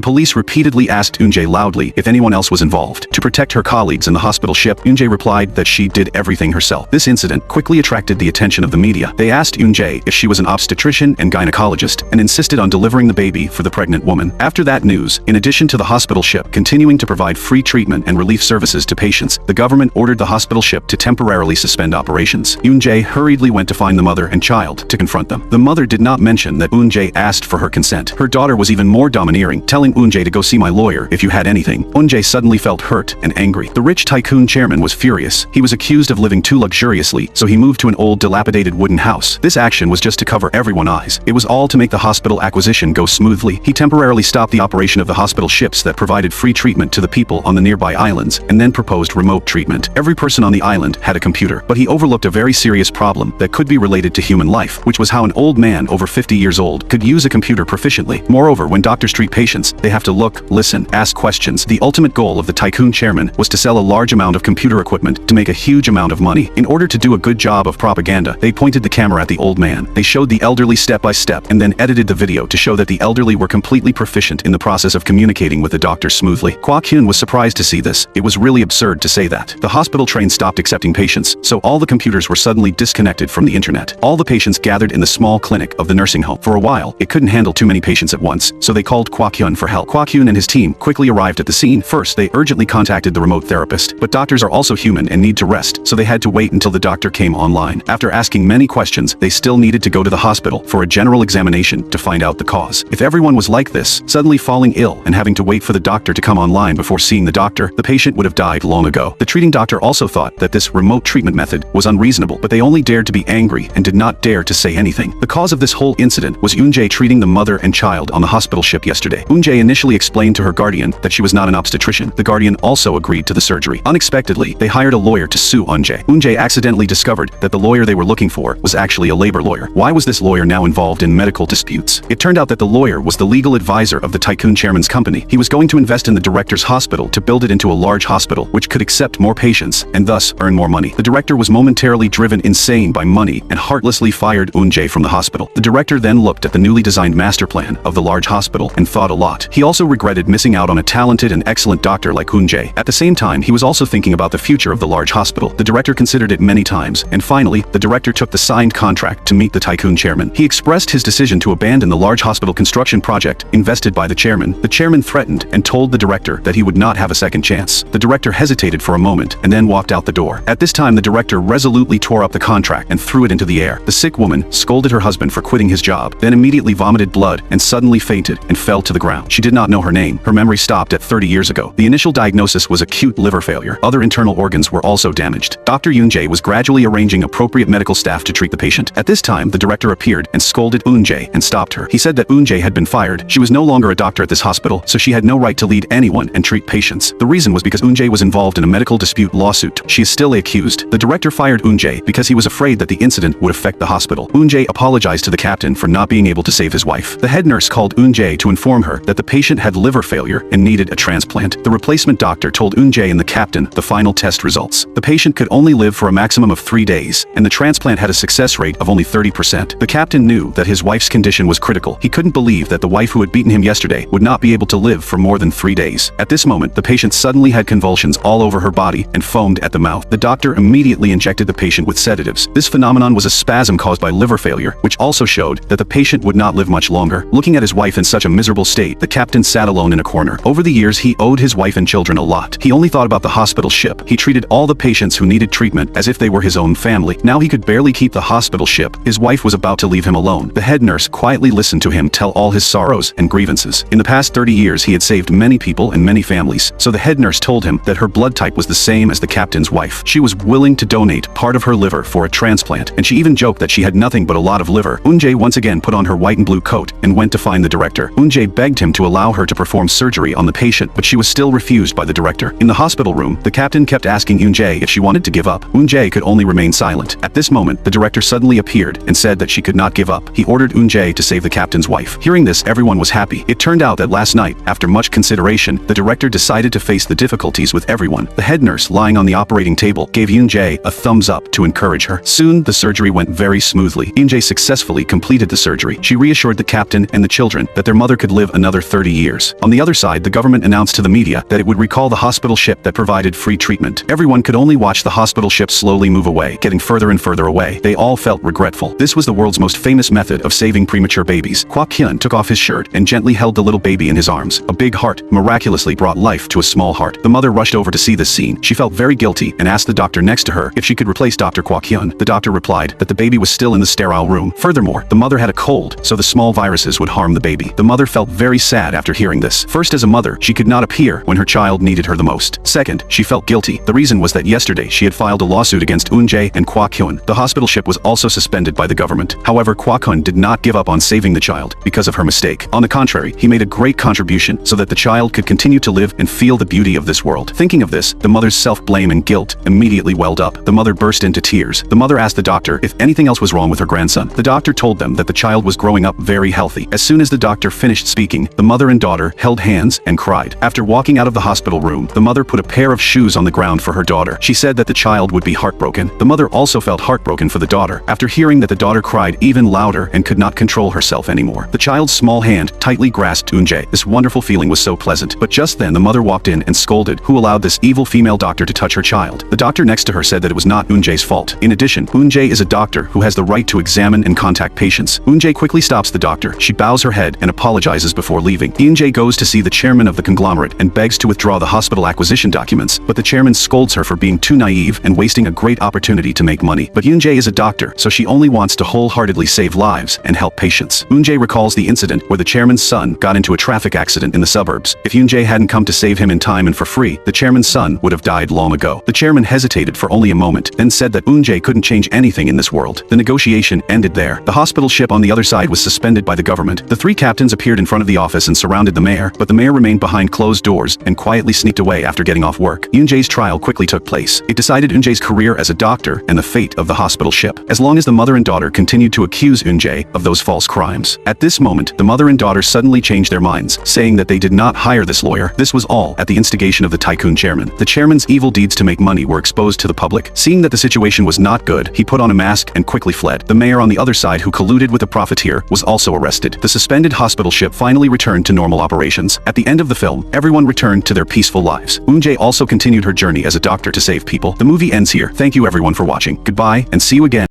A: police repeatedly asked Eun-jae loudly if anyone else was involved. To protect her colleagues in the hospital ship, Eun-jae replied that she did everything herself. This incident quickly attracted the attention of the media. They asked Eun-jae if she was an obstetrician and gynecologist and insisted on delivering the baby for the pregnant woman. After that news, in addition to the hospital ship continuing to provide free treatment and relief services to patients, the government ordered the hospital ship to temporarily suspend operations. Eun-jae hurriedly went to find the mother and child to confront them. The mother did not mention that Eun-jae asked for her consent. Her daughter was even more domineering, telling Eun-jae to go see my lawyer if you had anything. Eun-jae suddenly felt hurt and angry. The rich tycoon chairman was furious. He was accused of living too luxuriously, so he moved to an old dilapidated wooden house. This action was just to cover everyone's eyes. It was all to make the hospital acquisition go smoothly. He temporarily stopped the operation of the hospital ships that provided free treatment to the people on the nearby islands, and then proposed remote treatment. Every person on the island had a computer, but he overlooked a very serious problem that could be related to human life, which was how an old man over 50 years old could use a computer proficiently. Moreover, when doctors treat patients, they have to look, listen, ask questions. The ultimate goal of the tycoon chairman was to sell a large amount of computer equipment to make a huge amount of money. In order to do a good job of propaganda, they pointed the camera at the old man. They showed the elderly step by step and then edited the video to show that the elderly were completely proficient in the process of communicating with the doctor smoothly. Kwak-hyun was surprised to see this. It was really absurd to say that. The hospital train stopped accepting patients, so all the computers were suddenly disconnected from the internet. All the patients gathered in the small clinic of the nursing home. For a while, it couldn't handle too many patients at once, so they called Kwak-hyun for help. Kwak-hyun and his team quickly arrived at the scene. First, they urgently contacted the remote therapist, but doctors are also human and need to rest, so they had to wait until the doctor came online. After asking many questions, they still needed to go to the hospital for a general examination to find out the cause. If everyone was like this, suddenly falling ill and having to wait for the doctor to come online before seeing the doctor, the patient would have died long ago. The treating doctor also thought that this remote treatment method was unreasonable, but they only dared to be angry and did not dare to say anything. The cause of this whole incident was Eun-jae treating the mother and child on the hospital ship yesterday. Eun-jae initially explained to her guardian that she was not an obstetrician. The guardian also agreed to the surgery. Unexpectedly, they hired a lawyer to sue Eun-jae. Eun-jae accidentally discovered that the lawyer they were looking for was actually a labor lawyer. Why was this lawyer now involved in medical disputes? It turned out that the lawyer was the legal advisor of the tycoon chairman's company. He was going to invest in the director's hospital to build it into a large hospital which could accept more patients and thus earn more money. The director was momentarily driven insane by money and heartlessly fired Eun-jae from the hospital. The director then looked at the newly designed master plan of the large hospital and thought a lot. He also regretted missing out on a talented and excellent doctor like Eun-jae. At the same time, he was also thinking about the future of the large hospital. The director considered it many times, and finally, the director took the signed contract to meet the tycoon chairman. He expressed his decision to abandon the large hospital construction project invested by the chairman. The chairman threatened and told the director that he would not have a second chance. The director hesitated for a moment and then walked out the door. At this time, the director resolutely tore up the contract and threw it into the air. The sick woman scolded her husband for quitting his job, then immediately vomited blood and suddenly fainted and fell to the ground. She did not know her name. Her memory stopped at 30 years ago. The initial diagnosis was acute liver failure. Other internal organs were also damaged. Dr. Eun-jae was gradually arranging appropriate medical staff to treat the patient. At this time, the director appeared and scolded Eun-jae and stopped her. He said that Eun-jae had been fired. She was no longer a doctor at this hospital, so she had no right to lead anyone and treat patients. The reason was because Eun-jae was involved in a medical dispute lawsuit. She is still accused. The director fired Eun-jae because he was afraid that the incident would affect the hospital. Eun-jae apologized to the captain for not being able to save his wife. The head nurse called Eun-jae to inform her that the patient had liver failure and needed a transplant. The replacement doctor told Eun-jae and the captain captain the final test results. The patient could only live for a maximum of 3 days, and the transplant had a success rate of only 30%. The captain knew that his wife's condition was critical. He couldn't believe that the wife who had beaten him yesterday would not be able to live for more than 3 days. At this moment, the patient suddenly had convulsions all over her body and foamed at the mouth. The doctor immediately injected the patient with sedatives. This phenomenon was a spasm caused by liver failure, which also showed that the patient would not live much longer. Looking at his wife in such a miserable state, the captain sat alone in a corner. Over the years, he owed his wife and children a lot. He only thought about the hospital ship. He treated all the patients who needed treatment as if they were his own family. Now he could barely keep the hospital ship. His wife was about to leave him alone. The head nurse quietly listened to him tell all his sorrows and grievances. In the past 30 years, he had saved many people and many families, so the head nurse told him that her blood type was the same as the captain's wife. She was willing to donate part of her liver for a transplant, and she even joked that she had nothing but a lot of liver. Eun-jae once again put on her white and blue coat and went to find the director. Eun-jae begged him to allow her to perform surgery on the patient, but she was still refused by the director. In the hospital room, the captain kept asking Eun-jae if she wanted to give up. Eun-jae could only remain silent. At this moment, the director suddenly appeared and said that she could not give up. He ordered Eun-jae to save the captain's wife. Hearing this, everyone was happy. It turned out that last night, after much consideration, the director decided to face the difficulties with everyone. The head nurse lying on the operating table gave Eun-jae a thumbs up to encourage her. Soon, the surgery went very smoothly. Eun-jae successfully completed the surgery. She reassured the captain and the children that their mother could live another 30 years. On the other side, the government announced to the media that it would recall the hospital ship that provided free treatment. Everyone could only watch the hospital ship slowly move away, getting further and further away. They all felt regretful. This was the world's most famous method of saving premature babies. Kwak-hyun took off his shirt and gently held the little baby in his arms. A big heart miraculously brought life to a small heart. The mother rushed over to see this scene. She felt very guilty and asked the doctor next to her if she could replace Dr. Kwak-hyun. The doctor replied that the baby was still in the sterile room. Furthermore, the mother had a cold, so the small viruses would harm the baby. The mother felt very sad after hearing this. First, as a mother, she could not appear when her child needed her the most. Second, she felt guilty. The reason was that yesterday she had filed a lawsuit against Eun-jae and Kwak-hyun. The hospital ship was also suspended by the government. However, Kwak-hyun did not give up on saving the child because of her mistake. On the contrary, he made a great contribution so that the child could continue to live and feel the beauty of this world. Thinking of this, the mother's self-blame and guilt immediately welled up. The mother burst into tears. The mother asked the doctor if anything else was wrong with her grandson. The doctor told them that the child was growing up very healthy. As soon as the doctor finished speaking, the mother and daughter held hands and cried. After walking out of the hospital room, the mother put a pair of shoes on the ground for her daughter. She said that the child would be heartbroken. The mother also felt heartbroken for the daughter. After hearing that the daughter cried even louder and could not control herself anymore, the child's small hand tightly grasped Eun-jae. This wonderful feeling was so pleasant. But just then the mother walked in and scolded, "Who allowed this evil female doctor to touch her child?" The doctor next to her said that it was not Eun-jae's fault. In addition, Eun-jae is a doctor who has the right to examine and contact patients. Eun-jae quickly stops the doctor. She bows her head and apologizes before leaving. Eun-jae goes to see the chairman of the conglomerate and begs to withdraw the hospital acquisition documents, but the chairman scolds her for being too naive and wasting a great opportunity to make money. But Eun-jae is a doctor, so she only wants to wholeheartedly save lives and help patients. Eun-jae recalls the incident where the chairman's son got into a traffic accident in the suburbs. If Eun-jae hadn't come to save him in time and for free, the chairman's son would have died long ago. The chairman hesitated for only a moment, then said that Eun-jae couldn't change anything in this world. The negotiation ended there. The hospital ship on the other side was suspended by the government. The three captains appeared in front of the office and surrounded the mayor, but the mayor remained behind closed doors and quietly sneaked away after getting off work. Eun-jae's trial quickly took place. It decided Eun-jae's career as a doctor and the fate of the hospital ship, as long as the mother and daughter continued to accuse Eun-jae of those false crimes. At this moment, the mother and daughter suddenly changed their minds, saying that they did not hire this lawyer. This was all at the instigation of the tycoon chairman. The chairman's evil deeds to make money were exposed to the public. Seeing that the situation was not good, he put on a mask and quickly fled. The mayor on the other side, who colluded with the profiteer, was also arrested. The suspended hospital ship finally returned to normal operations. At the end of the film, everyone returned to their peaceful lives. Eun-jae also continued her journey as a doctor to save people. The movie ends here. Thank you everyone for watching. Goodbye, and see you again.